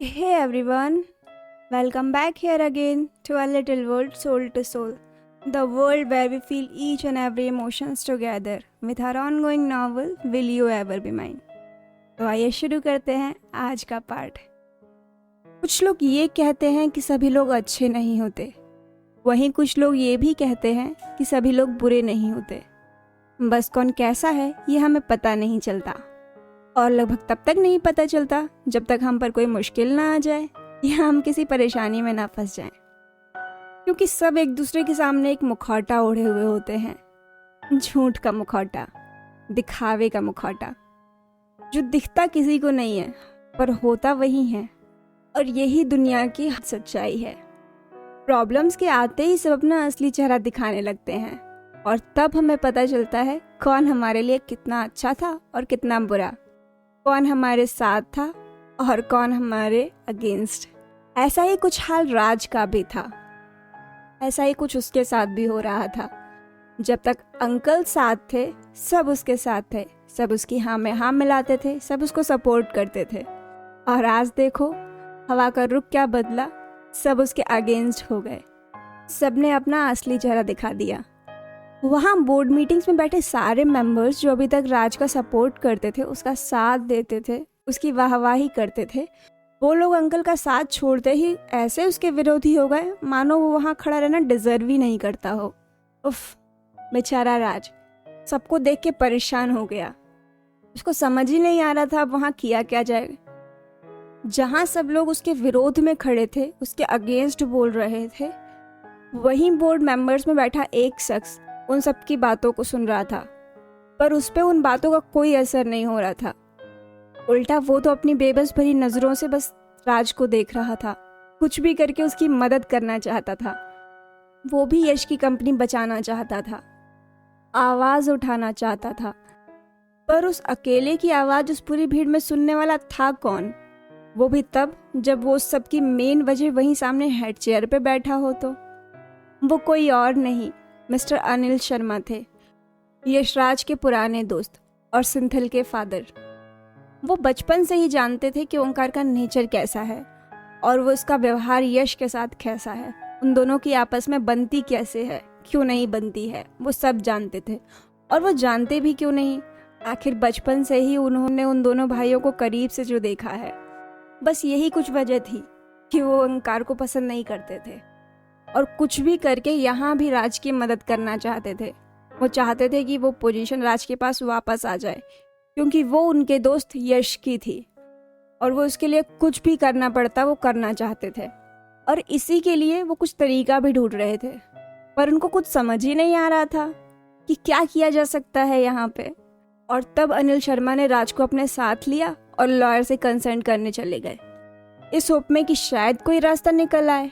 Hey everyone, welcome back here again to our little world soul to soul, the world where we feel each and every emotions together with our ongoing novel Will You Ever Be Mine। तो आइए शुरू करते हैं आज का part. कुछ लोग ये कहते हैं कि सभी लोग अच्छे नहीं होते, वहीं कुछ लोग ये भी कहते हैं कि सभी लोग बुरे नहीं होते। बस कौन कैसा है ये हमें पता नहीं चलता, और लगभग तब तक नहीं पता चलता जब तक हम पर कोई मुश्किल ना आ जाए या हम किसी परेशानी में ना फंस जाएं। क्योंकि सब एक दूसरे के सामने एक मुखौटा ओढ़े हुए होते हैं, झूठ का मुखौटा, दिखावे का मुखौटा, जो दिखता किसी को नहीं है पर होता वही है। और यही दुनिया की सच्चाई है। प्रॉब्लम्स के आते ही सब अपना असली चेहरा दिखाने लगते हैं, और तब हमें पता चलता है कौन हमारे लिए कितना अच्छा था और कितना बुरा, कौन हमारे साथ था और कौन हमारे अगेंस्ट। ऐसा ही कुछ हाल राज का भी था, ऐसा ही कुछ उसके साथ भी हो रहा था। जब तक अंकल साथ थे सब उसके साथ थे, सब उसकी हाँ में हाँ मिलाते थे, सब उसको सपोर्ट करते थे। और आज देखो हवा का रुख क्या बदला, सब उसके अगेंस्ट हो गए। सबने अपना असली चेहरा दिखा दिया। वहाँ बोर्ड मीटिंग्स में बैठे सारे मेंबर्स जो अभी तक राज का सपोर्ट करते थे, उसका साथ देते थे, उसकी वाहवाही करते थे, वो लोग अंकल का साथ छोड़ते ही ऐसे उसके विरोधी हो गए मानो वो वहाँ खड़ा रहना डिजर्व ही नहीं करता हो। उफ, बेचारा राज सबको देख के परेशान हो गया। उसको समझ ही नहीं आ रहा था अब वहाँ किया क्या जाए। जहाँ सब लोग उसके विरोध में खड़े थे, उसके अगेंस्ट बोल रहे थे, वहीं बोर्ड मेंबर्स में बैठा एक शख्स उन सब की बातों को सुन रहा था, पर उस पे उन बातों का कोई असर नहीं हो रहा था। उल्टा वो तो अपनी बेबस भरी नजरों से बस राज को देख रहा था, कुछ भी करके उसकी मदद करना चाहता था। वो भी यश की कंपनी बचाना चाहता था, आवाज उठाना चाहता था। पर उस अकेले की आवाज उस पूरी भीड़ में सुनने वाला था कौन? वो भी तब जब वो सबकी मेन वजह वहीं सामने हेड चेयर पे बैठा हो। तो वो कोई और नहीं, मिस्टर अनिल शर्मा थे, यशराज के पुराने दोस्त और सिंथल के फादर। वो बचपन से ही जानते थे कि ओंकार का नेचर कैसा है और वो उसका व्यवहार यश के साथ कैसा है, उन दोनों की आपस में बनती कैसे है, क्यों नहीं बनती है, वो सब जानते थे। और वो जानते भी क्यों नहीं, आखिर बचपन से ही उन्होंने उन दोनों भाइयों को करीब से जो देखा है। बस यही कुछ वजह थी कि वो ओंकार को पसंद नहीं करते थे, और कुछ भी करके यहाँ भी राज की मदद करना चाहते थे। वो चाहते थे कि वो पोजीशन राज के पास वापस आ जाए, क्योंकि वो उनके दोस्त यश की थी और वो उसके लिए कुछ भी करना पड़ता वो करना चाहते थे। और इसी के लिए वो कुछ तरीका भी ढूंढ रहे थे, पर उनको कुछ समझ ही नहीं आ रहा था कि क्या किया जा सकता है यहाँ पे। और तब अनिल शर्मा ने राज को अपने साथ लिया और लॉयर से कंसल्ट करने चले गए, इस होप में कि शायद कोई रास्ता निकल आए।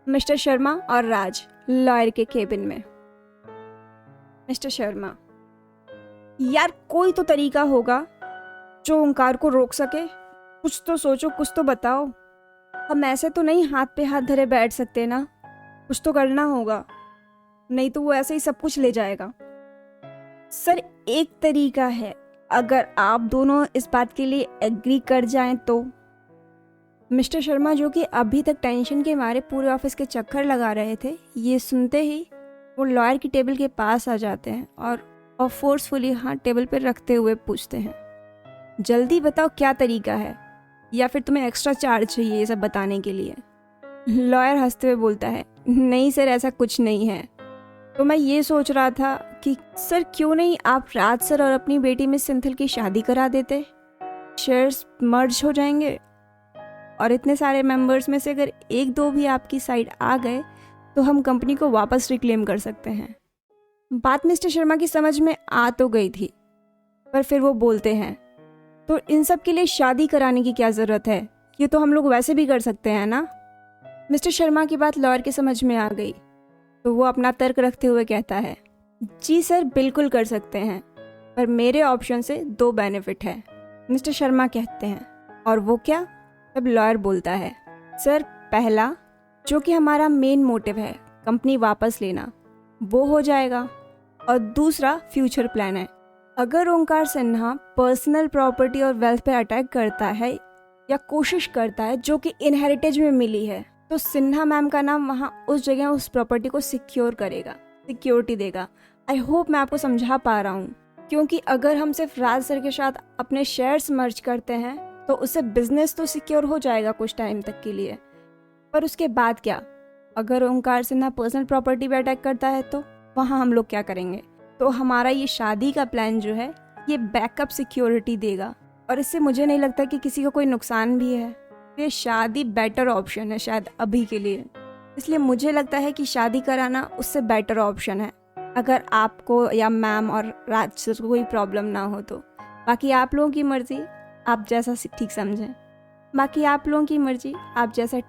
मिस्टर शर्मा और राज लॉयर के केबिन में। मिस्टर शर्मा, यार कोई तो तरीका होगा जो ओंकार को रोक सके, कुछ तो सोचो, कुछ तो बताओ। हम ऐसे तो नहीं हाथ पे हाथ धरे बैठ सकते ना, कुछ तो करना होगा, नहीं तो वो ऐसे ही सब कुछ ले जाएगा। सर एक तरीका है, अगर आप दोनों इस बात के लिए एग्री कर जाएं तो। मिस्टर शर्मा जो कि अभी तक टेंशन के मारे पूरे ऑफिस के चक्कर लगा रहे थे, ये सुनते ही वो लॉयर की टेबल के पास आ जाते हैं और फोर्सफुली हाथ टेबल पर रखते हुए पूछते हैं, जल्दी बताओ क्या तरीका है, या फिर तुम्हें एक्स्ट्रा चार्ज चाहिए ये सब बताने के लिए? लॉयर हंसते हुए बोलता है, नहीं सर ऐसा कुछ नहीं है। तो मैं ये सोच रहा था कि सर क्यों नहीं आप राज सर और अपनी बेटी मिस सिंथल की शादी करा देते, शेयर्स मर्ज हो जाएंगे, और इतने सारे मेंबर्स में से अगर एक दो भी आपकी साइड आ गए तो हम कंपनी को वापस रिक्लेम कर सकते हैं। बात मिस्टर शर्मा की समझ में आ तो गई थी, पर फिर वो बोलते हैं, तो इन सब के लिए शादी कराने की क्या ज़रूरत है, ये तो हम लोग वैसे भी कर सकते हैं ना। मिस्टर शर्मा की बात लॉयर के समझ में आ गई, तो वो अपना तर्क रखते हुए कहता है, जी सर बिल्कुल कर सकते हैं, पर मेरे ऑप्शन से 2 बेनिफिट है। मिस्टर शर्मा कहते हैं, और वो क्या? तब लॉयर बोलता है, सर पहला जो कि हमारा मेन मोटिव है, कंपनी वापस लेना, वो हो जाएगा, और दूसरा फ्यूचर प्लान है। अगर ओंकार सिन्हा पर्सनल प्रॉपर्टी और वेल्थ पर अटैक करता है या कोशिश करता है जो कि इनहेरिटेज में मिली है, तो सिन्हा मैम का नाम वहाँ उस जगह उस प्रॉपर्टी को सिक्योर करेगा, सिक्योरिटी देगा। आई होप मैं आपको समझा पा रहा हूँ, क्योंकि अगर हम सिर्फ राज सर के साथ अपने शेयर्स मर्ज करते हैं तो उससे बिजनेस तो सिक्योर हो जाएगा कुछ टाइम तक के लिए, पर उसके बाद क्या? अगर ओंकार सिन्हा पर्सनल प्रॉपर्टी पे अटैक करता है तो वहाँ हम लोग क्या करेंगे? तो हमारा ये शादी का प्लान जो है ये बैकअप सिक्योरिटी देगा, और इससे मुझे नहीं लगता कि किसी को कोई नुकसान भी है। ये शादी बेटर ऑप्शन है शायद अभी के लिए, इसलिए मुझे लगता है कि शादी कराना उससे बेटर ऑप्शन है, अगर आपको या मैम और राज सर को कोई प्रॉब्लम ना हो तो। बाकी आप लोगों की मर्जी, आप जैसा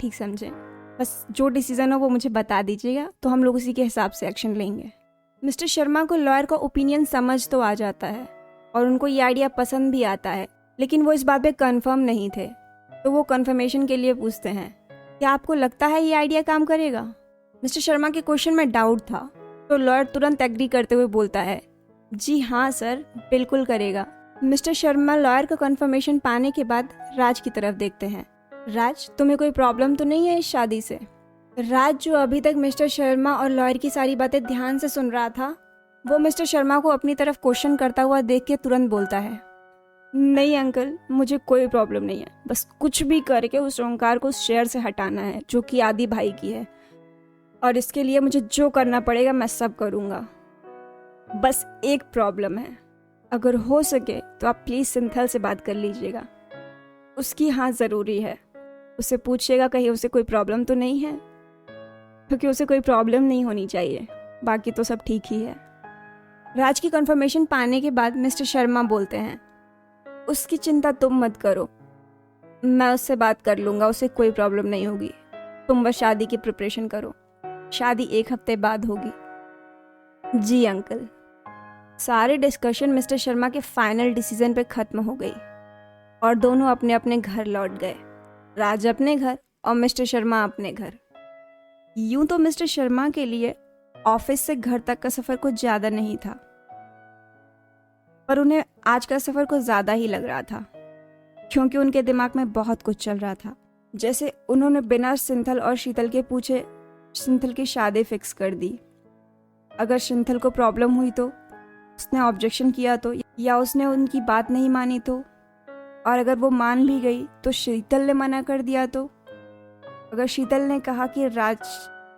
ठीक समझें। बस जो डिसीज़न हो वो मुझे बता दीजिएगा, तो हम लोग उसी के हिसाब से एक्शन लेंगे। मिस्टर शर्मा को लॉयर का ओपिनियन समझ तो आ जाता है और उनको ये आइडिया पसंद भी आता है, लेकिन वो इस बात पे कंफर्म नहीं थे, तो वो कंफर्मेशन के लिए पूछते हैं, क्या आपको लगता है ये आइडिया काम करेगा? मिस्टर शर्मा के क्वेश्चन में डाउट था, तो लॉयर तुरंत एग्री करते हुए बोलता है, जी हाँ सर, बिल्कुल करेगा। मिस्टर शर्मा लॉयर का कंफर्मेशन पाने के बाद राज की तरफ देखते हैं। राज, तुम्हें कोई प्रॉब्लम तो नहीं है इस शादी से? राज, जो अभी तक मिस्टर शर्मा और लॉयर की सारी बातें ध्यान से सुन रहा था, वो मिस्टर शर्मा को अपनी तरफ क्वेश्चन करता हुआ देख के तुरंत बोलता है, नहीं अंकल, मुझे कोई प्रॉब्लम नहीं है, बस कुछ भी करके उस ओंकार को उस शेयर से हटाना है जो कि आदि भाई की है, और इसके लिए मुझे जो करना पड़ेगा मैं सब करूँगा। बस एक प्रॉब्लम है, अगर हो सके तो आप प्लीज़ सिंथल से बात कर लीजिएगा, उसकी हाँ ज़रूरी है। उससे पूछिएगा कहीं उसे कोई प्रॉब्लम तो नहीं है, क्योंकि उसे कोई प्रॉब्लम नहीं होनी चाहिए, बाकी तो सब ठीक ही है। राज की कंफर्मेशन पाने के बाद मिस्टर शर्मा बोलते हैं, उसकी चिंता तुम मत करो, मैं उससे बात कर लूँगा, उसे कोई प्रॉब्लम नहीं होगी, तुम बस शादी की प्रिपरेशन करो, शादी 1 हफ्ते बाद होगी। जी अंकल। सारे डिस्कशन मिस्टर शर्मा के फाइनल डिसीजन पे ख़त्म हो गई और दोनों अपने अपने घर लौट गए, राज अपने घर और मिस्टर शर्मा अपने घर। यूं तो मिस्टर शर्मा के लिए ऑफिस से घर तक का सफ़र कुछ ज़्यादा नहीं था, पर उन्हें आज का सफ़र कुछ ज़्यादा ही लग रहा था, क्योंकि उनके दिमाग में बहुत कुछ चल रहा था। जैसे उन्होंने बिना सिंथल और शीतल के पूछे सिंथल की शादी फिक्स कर दी। अगर सिंथल को प्रॉब्लम हुई तो, उसने ऑब्जेक्शन किया तो, या उसने उनकी बात नहीं मानी तो, और अगर वो मान भी गई तो शीतल ने मना कर दिया तो, अगर शीतल ने कहा कि राज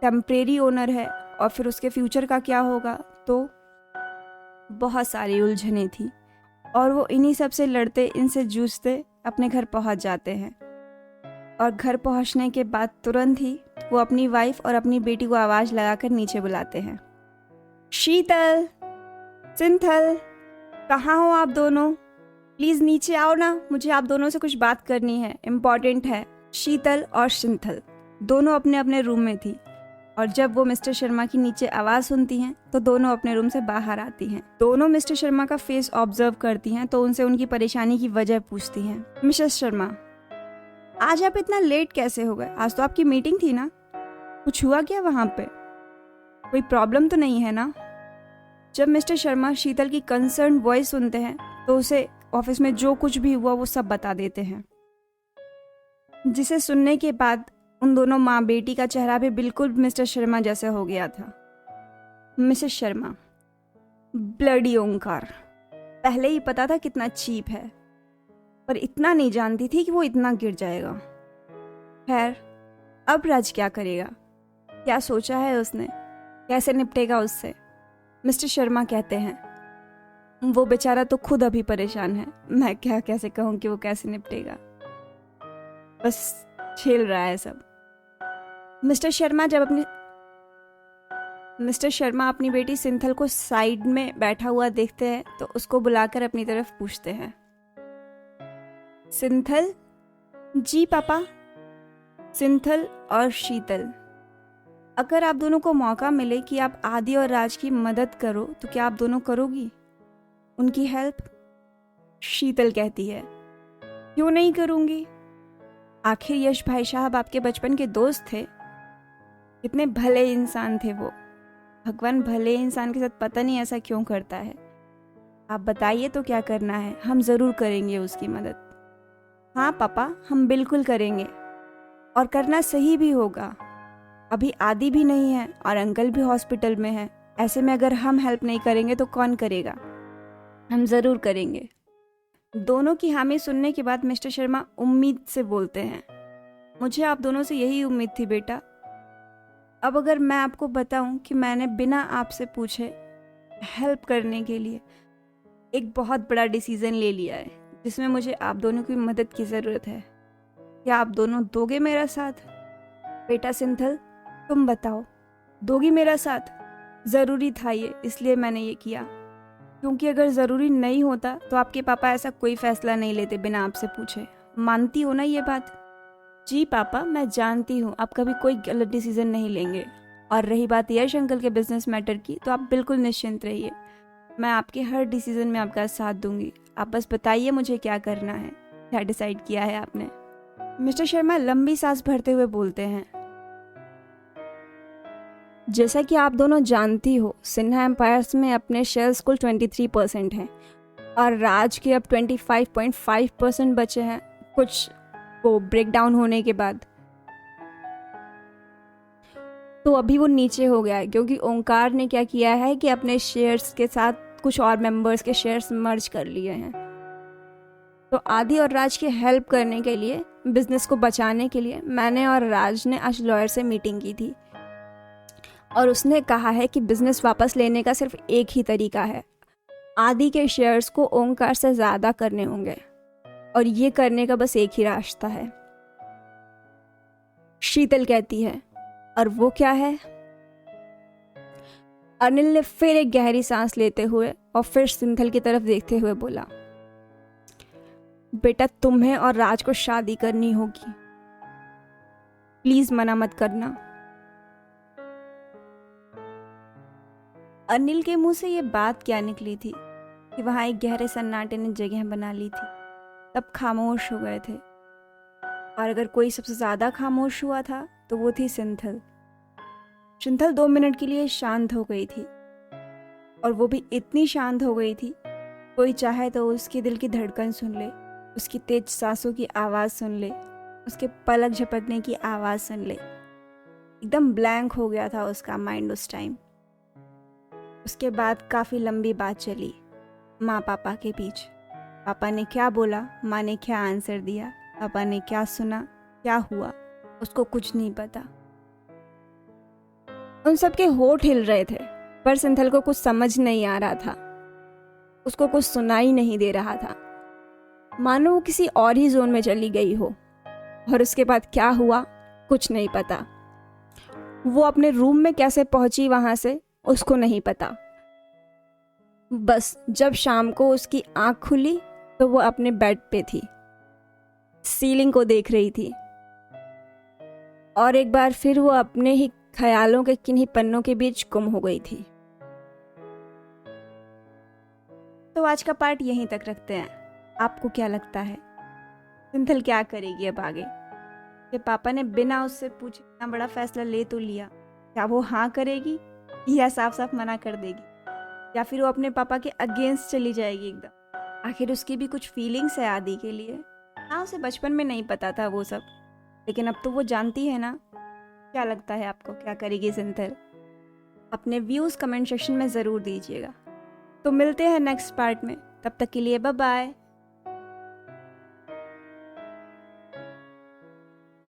टेम्परेरी ओनर है और फिर उसके फ्यूचर का क्या होगा, तो बहुत सारी उलझनें थी और वो इन्हीं सब से लड़ते, इनसे जूझते अपने घर पहुंच जाते हैं। और घर पहुंचने के बाद तुरंत ही वो अपनी वाइफ और अपनी बेटी को आवाज़ लगाकर नीचे बुलाते हैं, शीतल, सिंथल, कहाँ हो आप दोनों? प्लीज़ नीचे आओ ना, मुझे आप दोनों से कुछ बात करनी है, इम्पॉर्टेंट है। शीतल और सिंथल दोनों अपने अपने रूम में थी, और जब वो मिस्टर शर्मा की नीचे आवाज़ सुनती हैं तो दोनों अपने रूम से बाहर आती हैं। दोनों मिस्टर शर्मा का फेस ऑब्जर्व करती हैं, तो उनसे उनकी परेशानी की वजह पूछती हैं। मिसेस शर्मा, आज आप इतना लेट कैसे हो गए? आज तो आपकी मीटिंग थी ना, कुछ हुआ क्या वहाँ पे? कोई प्रॉब्लम तो नहीं है ना? जब मिस्टर शर्मा शीतल की कंसर्न वॉइस सुनते हैं तो उसे ऑफिस में जो कुछ भी हुआ वो सब बता देते हैं, जिसे सुनने के बाद उन दोनों माँ बेटी का चेहरा भी बिल्कुल मिस्टर शर्मा जैसे हो गया था। मिसेस शर्मा, ब्लडी ओंकार, पहले ही पता था कितना चीप है, पर इतना नहीं जानती थी कि वो इतना गिर जाएगा। खैर, अब राज क्या करेगा? क्या सोचा है उसने? कैसे निपटेगा उससे? मिस्टर शर्मा कहते हैं, वो बेचारा तो खुद अभी परेशान है, मैं क्या कैसे कहूँ कि वो कैसे निपटेगा, बस झेल रहा है सब। मिस्टर शर्मा अपनी बेटी सिंथल को साइड में बैठा हुआ देखते हैं तो उसको बुलाकर अपनी तरफ पूछते हैं, सिंथल? जी पापा। सिंथल और शीतल, अगर आप दोनों को मौका मिले कि आप आदि और राज की मदद करो तो क्या आप दोनों करोगी उनकी हेल्प? शीतल कहती है, क्यों नहीं करूँगी, आखिर यश भाई साहब आपके बचपन के दोस्त थे, कितने भले इंसान थे वो। भगवान भले इंसान के साथ पता नहीं ऐसा क्यों करता है। आप बताइए तो क्या करना है, हम ज़रूर करेंगे उसकी मदद। हाँ पापा, हम बिल्कुल करेंगे और करना सही भी होगा। अभी आदि भी नहीं है और अंकल भी हॉस्पिटल में है। ऐसे में अगर हम हेल्प नहीं करेंगे तो कौन करेगा? हम ज़रूर करेंगे। दोनों की हामी सुनने के बाद मिस्टर शर्मा उम्मीद से बोलते हैं, मुझे आप दोनों से यही उम्मीद थी बेटा। अब अगर मैं आपको बताऊं कि मैंने बिना आपसे पूछे हेल्प करने के लिए एक बहुत बड़ा डिसीज़न ले लिया है जिसमें मुझे आप दोनों की मदद की ज़रूरत है, क्या आप दोनों दोगे मेरा साथ? बेटा सिंथल, तुम बताओ, दोगी मेरा साथ? ज़रूरी था ये, इसलिए मैंने ये किया, क्योंकि अगर ज़रूरी नहीं होता तो आपके पापा ऐसा कोई फ़ैसला नहीं लेते बिना आपसे पूछे। मानती हो ना ये बात? जी पापा, मैं जानती हूँ आप कभी कोई गलत डिसीज़न नहीं लेंगे। और रही बात यश अंकल के बिजनेस मैटर की, तो आप बिल्कुल निश्चिंत रहिए, मैं आपके हर डिसीज़न में आपका साथ दूंगी। आप बस बताइए मुझे क्या करना है, क्या डिसाइड किया है आपने? मिस्टर शर्मा लंबी सांस भरते हुए बोलते हैं, जैसा कि आप दोनों जानती हो, सिन्हा एम्पायर्स में अपने शेयर्स कुल 23% हैं और राज के अब 25.5% बचे हैं, कुछ वो ब्रेक डाउन होने के बाद। तो अभी वो नीचे हो गया है क्योंकि ओंकार ने क्या किया है कि अपने शेयर्स के साथ कुछ और मेंबर्स के शेयर्स मर्ज कर लिए हैं। तो आदि और राज की हेल्प करने के लिए, बिजनेस को बचाने के लिए, मैंने और राज ने आज लॉयर से मीटिंग की थी और उसने कहा है कि बिजनेस वापस लेने का सिर्फ एक ही तरीका है, आदि के शेयर्स को ओंकार से ज़्यादा करने होंगे और ये करने का बस एक ही रास्ता है। शीतल कहती है, और वो क्या है? अनिल ने फिर एक गहरी सांस लेते हुए और फिर सिंथल की तरफ देखते हुए बोला, बेटा तुम्हें और राज को शादी करनी होगी, प्लीज मना मत करना। अनिल के मुंह से ये बात क्या निकली थी कि वहां एक गहरे सन्नाटे ने जगह बना ली थी। तब खामोश हो गए थे और अगर कोई सबसे ज्यादा खामोश हुआ था तो वो थी सिंथल। सिंथल 2 मिनट के लिए शांत हो गई थी और वो भी इतनी शांत हो गई थी, कोई चाहे तो उसके दिल की धड़कन सुन ले, उसकी तेज सांसों की आवाज़ सुन ले, उसके पलक झपकने की आवाज़ सुन ले। एकदम ब्लैंक हो गया था उसका माइंड उस टाइम। उसके बाद काफ़ी लंबी बात चली माँ पापा के बीच। पापा ने क्या बोला, माँ ने क्या आंसर दिया, पापा ने क्या सुना, क्या हुआ, उसको कुछ नहीं पता। उन सब के होठ हिल रहे थे पर सिंथल को कुछ समझ नहीं आ रहा था, उसको कुछ सुनाई नहीं दे रहा था, मानो वो किसी और ही जोन में चली गई हो। और उसके बाद क्या हुआ कुछ नहीं पता। वो अपने रूम में कैसे पहुंची वहां से उसको नहीं पता। बस जब शाम को उसकी आंख खुली तो वो अपने बेड पे थी, सीलिंग को देख रही थी और एक बार फिर वो अपने ही ख्यालों के किन्हीं पन्नों के बीच गुम हो गई थी। तो आज का पार्ट यहीं तक रखते हैं। आपको क्या लगता है सिंथल क्या करेगी अब आगे? कि पापा ने बिना उससे पूछे इतना बड़ा फैसला ले तो लिया, क्या वो हाँ करेगी या साफ साफ मना कर देगी, या फिर वो अपने पापा के अगेंस्ट चली जाएगी एकदम? आखिर उसकी भी कुछ फीलिंग्स है आदि के लिए। हाँ, उसे बचपन में नहीं पता था वो सब, लेकिन अब तो वो जानती है ना। क्या लगता है आपको, क्या करेगी सिंथल? अपने व्यूज़ कमेंट सेक्शन में ज़रूर दीजिएगा। तो मिलते हैं नेक्स्ट पार्ट में, तब तक के लिए बाय बाय।